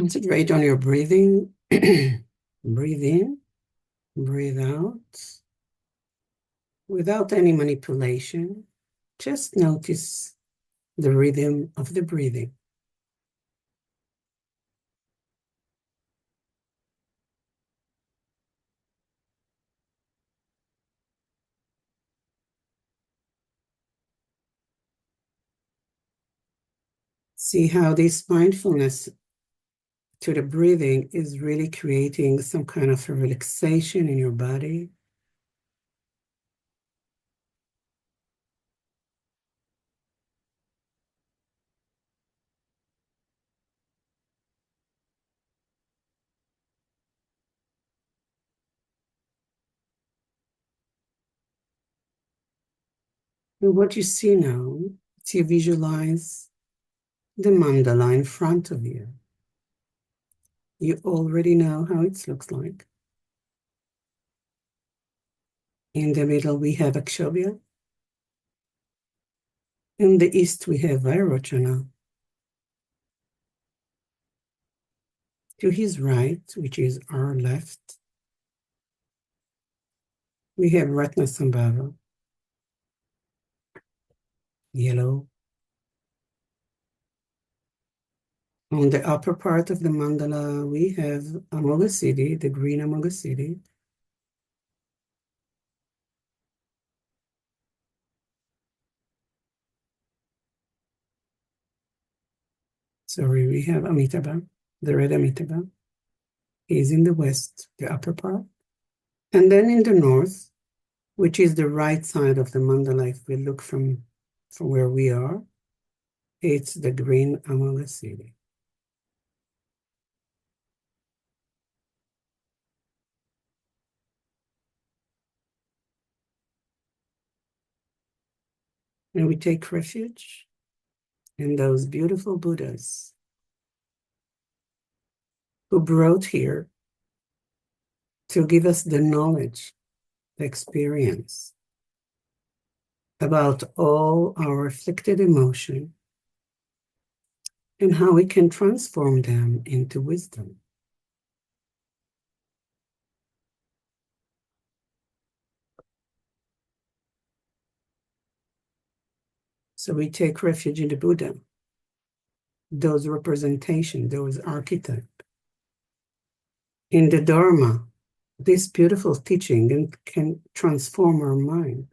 Concentrate on your breathing. Breathe in, breathe out, without any manipulation. Just notice the rhythm of the breathing. See how this mindfulness to the breathing is really creating some kind of a relaxation in your body. And what you see now, is you visualize the mandala in front of you. You already know how it looks like. In the middle, we have Akshobhya. In the east, we have Vairochana. To his right, which is our left, we have Ratnasambhava, yellow. On the upper part of the mandala, we have Amoghasiddhi, the green Amoghasiddhi. Sorry, we have Amitabha, the red Amitabha. He's in the west, the upper part. And then in the north, which is the right side of the mandala, if we look from where we are, it's the green Amoghasiddhi. And we take refuge in those beautiful Buddhas who brought here to give us the knowledge, the experience about all our afflicted emotion and how we can transform them into wisdom. So we take refuge in the Buddha, those representation, those archetypes. In the Dharma, this beautiful teaching and can transform our mind.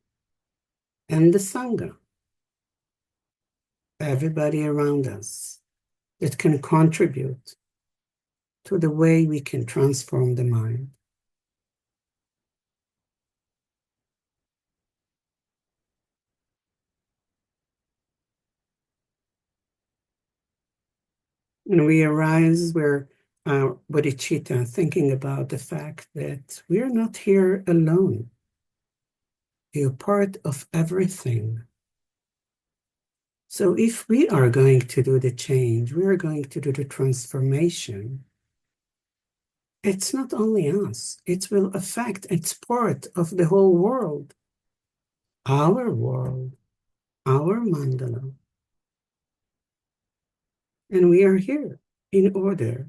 And the Sangha, everybody around us that can contribute to the way we can transform the mind. And we arise where bodhicitta, thinking about the fact that we are not here alone. We are part of everything. So if we are going to do the change, we are going to do the transformation, it's not only us, it will affect, it's part of the whole world, our mandala. And we are here in order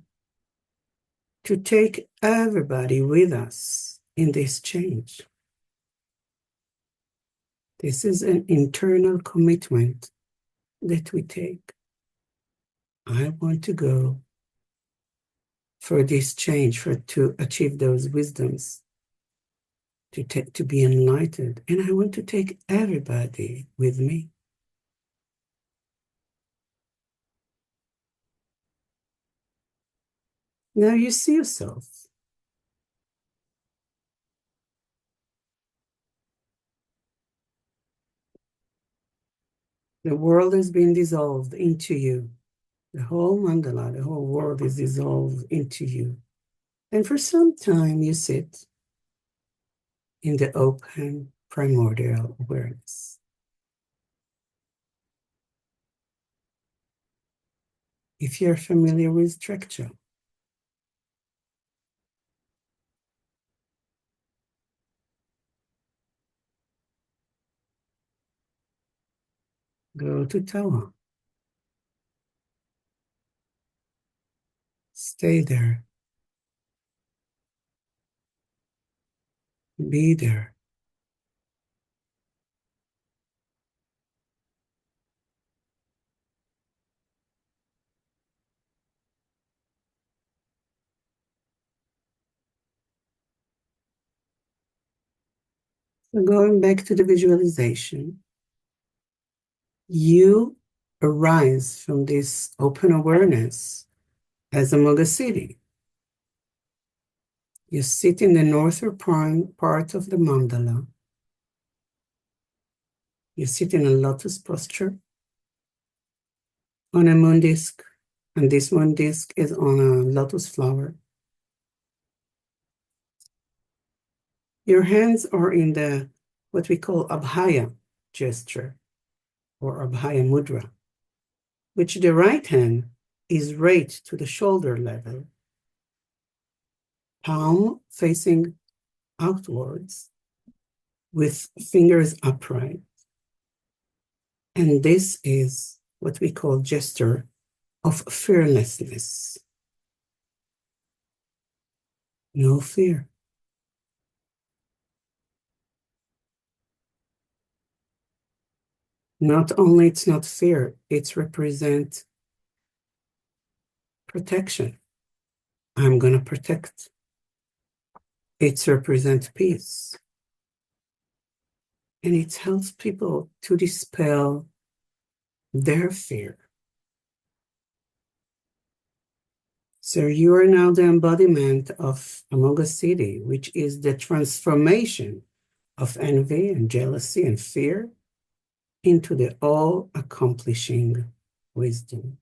to take everybody with us in this change. This is an internal commitment that we take. I want to go for this change, to achieve those wisdoms, to be enlightened. And I want to take everybody with me. Now you see yourself. The world has been dissolved into you. The whole mandala, the whole world is dissolved into you. And for some time you sit in the open primordial awareness. If you're familiar with Trekcha, go to Tawa. Stay there. Be there. So going back to the visualization, you arise from this open awareness as Amoghasiddhi. You sit in the northern part of the mandala. You sit in a lotus posture on a moon disc, and this moon disc is on a lotus flower. Your hands are in the what we call Abhaya gesture or Abhaya mudra, which the right hand is right to the shoulder level, palm facing outwards with fingers upright. And this is what we call gesture of fearlessness. No fear. Not only it's not fear, it's represent protection. I'm going to protect. It's represent peace. And it helps people to dispel their fear. So you are now the embodiment of Amoghasiddhi, which is the transformation of envy and jealousy and fear into the all-accomplishing wisdom.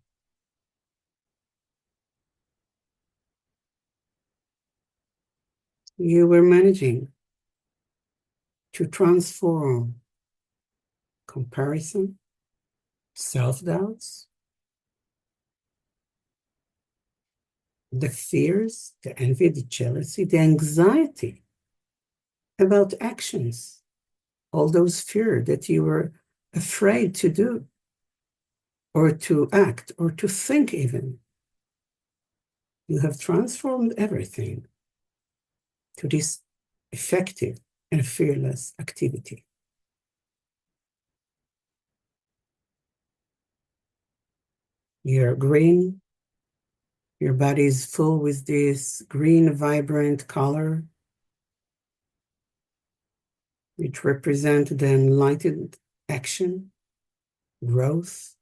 You were managing to transform comparison, self-doubts, the fears, the envy, the jealousy, the anxiety about actions, all those fears that you were afraid to do or to act or to think even. You have transformed everything to this effective and fearless activity. You're green. Your body is full with this green, vibrant color, which represent the enlightened action, growth.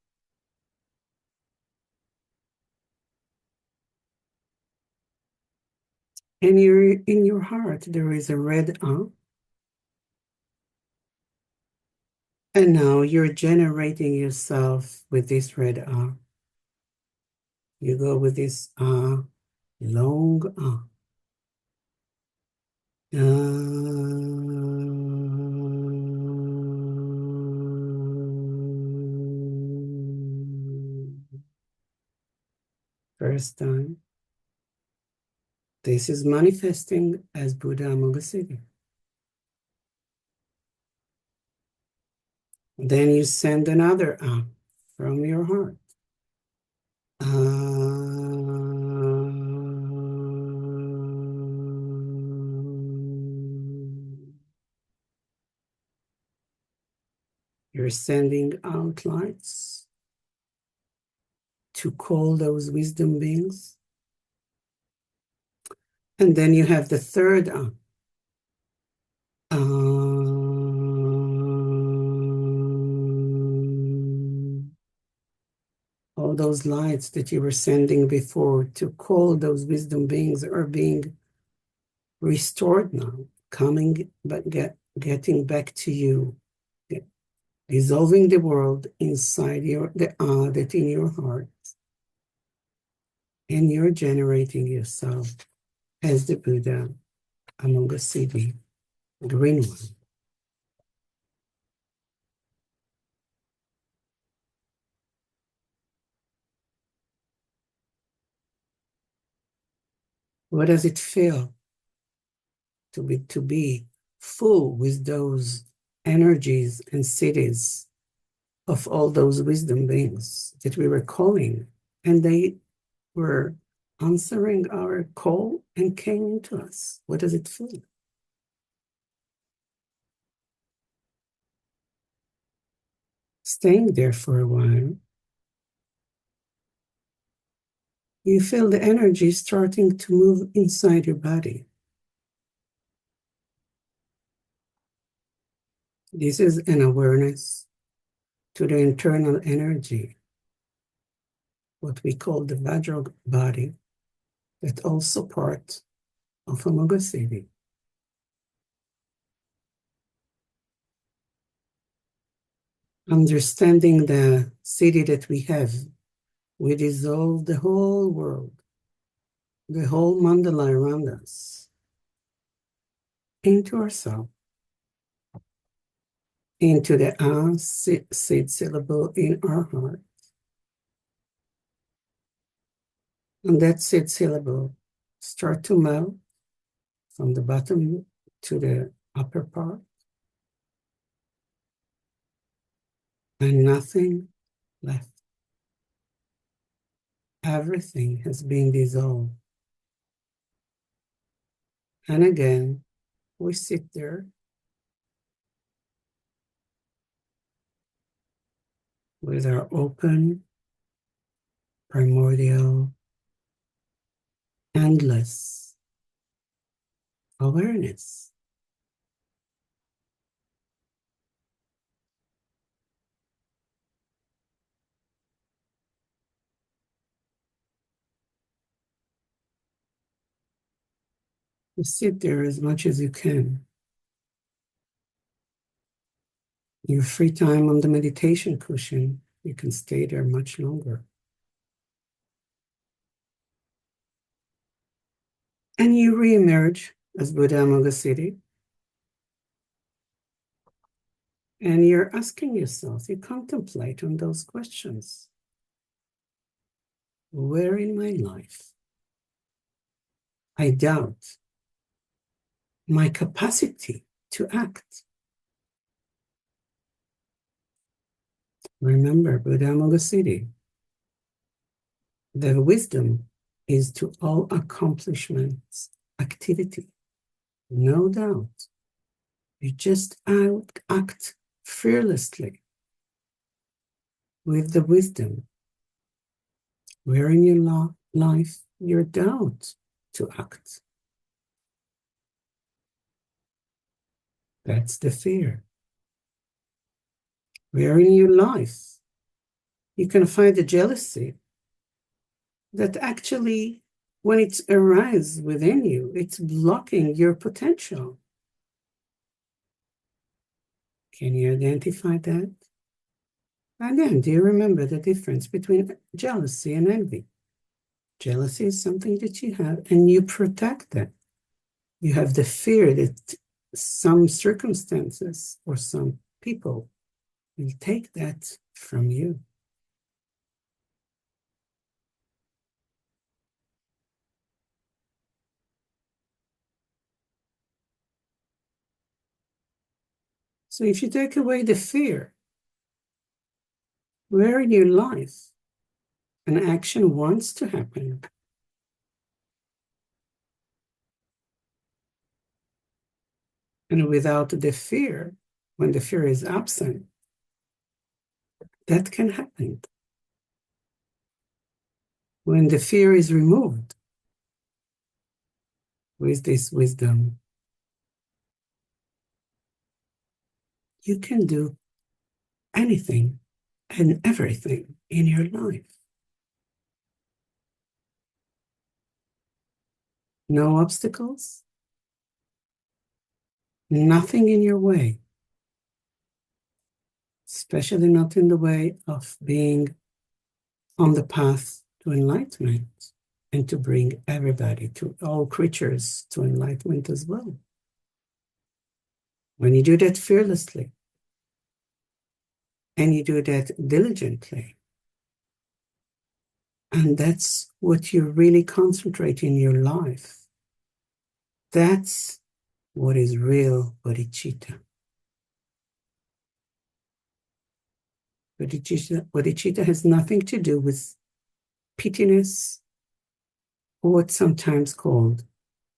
And in your heart, there is a red ah. And now you're generating yourself with this red ah. You go with this ah, long ah. First time. This is manifesting as Buddha Amoghasiddhi. Then you send another ah from your heart. You're sending out lights to call those wisdom beings. And then you have the third all those lights that you were sending before to call those wisdom beings are being restored now, coming, but getting back to you, dissolving the world inside that in your heart. And you're generating yourself as the Buddha Amoghasiddhi, green one. What does it feel to be full with those energies and cities of all those wisdom beings that we were calling? And they were answering our call and came into us. What does it feel? Staying there for a while, you feel the energy starting to move inside your body. This is an awareness to the internal energy, what we call the Vajra body, that's also part of Amoghasiddhi. Understanding the city that we have, we dissolve the whole world, the whole mandala around us, into ourselves, into the seed syllable in our heart. And that seed syllable start to melt from the bottom to the upper part, and nothing left. Everything has been dissolved. And again, we sit there with our open, primordial, endless awareness. You sit there as much as you can. Your free time on the meditation cushion, you can stay there much longer. And you reemerge as Buddha Amoghasiddhi. And you're asking yourself, you contemplate on those questions. Where in my life I doubt my capacity to act? Remember, Buddha Amoghasiddhi, the wisdom is to all accomplishments activity. No doubt. You just act fearlessly with the wisdom. Where in your life you're doubt to act? That's the fear. Where in your life you can find the jealousy that actually, when it arises within you, it's blocking your potential. Can you identify that? Again, do you remember the difference between jealousy and envy? Jealousy is something that you have and you protect that. You have the fear that some circumstances or some people will take that from you. So if you take away the fear, where in your life an action wants to happen, and without the fear, when the fear is absent, that can happen. When the fear is removed with this wisdom, you can do anything and everything in your life. No obstacles, nothing in your way, especially not in the way of being on the path to enlightenment and to bring everybody, to all creatures, to enlightenment as well. When you do that fearlessly and you do that diligently, and that's what you really concentrate in your life, that's what is real bodhicitta. Bodhicitta has nothing to do with pittiness, or what's sometimes called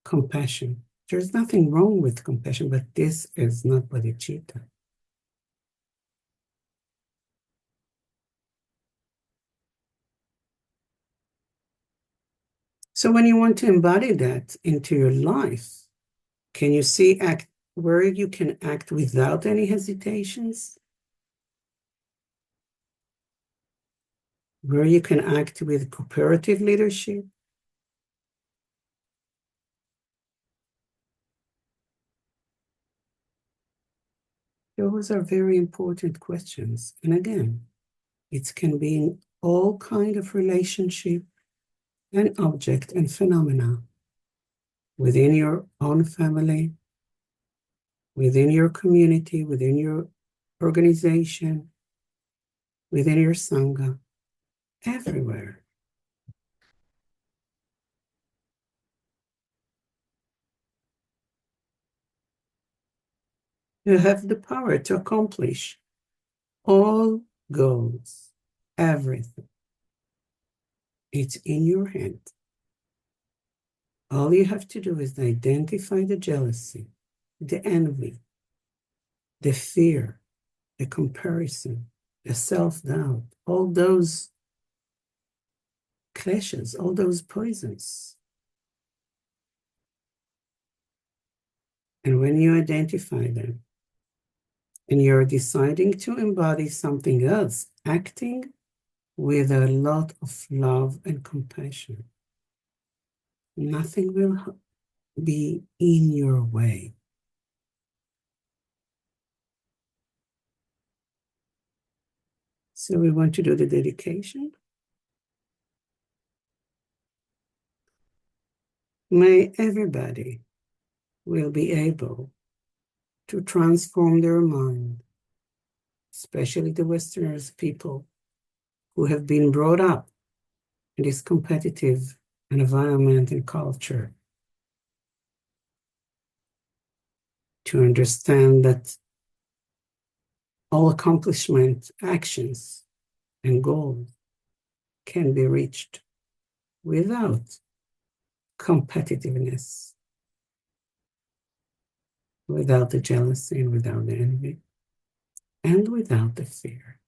compassion. There's nothing wrong with compassion, but this is not bodhicitta. So when you want to embody that into your life, can you see where you can act without any hesitations? Where you can act with cooperative leadership? Those are very important questions. And again, it can be in all kind of relationship and object and phenomena within your own family, within your community, within your organization, within your sangha, everywhere. You have the power to accomplish all goals, everything. It's in your hand. All you have to do is identify the jealousy, the envy, the fear, the comparison, the self-doubt, all those clashes, all those poisons. And when you identify them and you're deciding to embody something else, acting with a lot of love and compassion, nothing will be in your way. So we want to do the dedication. May everybody will be able to transform their mind, especially the Westerners, people who have been brought up in this competitive environment and culture, to understand that all accomplishment, actions, and goals can be reached without competitiveness, without the jealousy, and without the envy, and without the fear.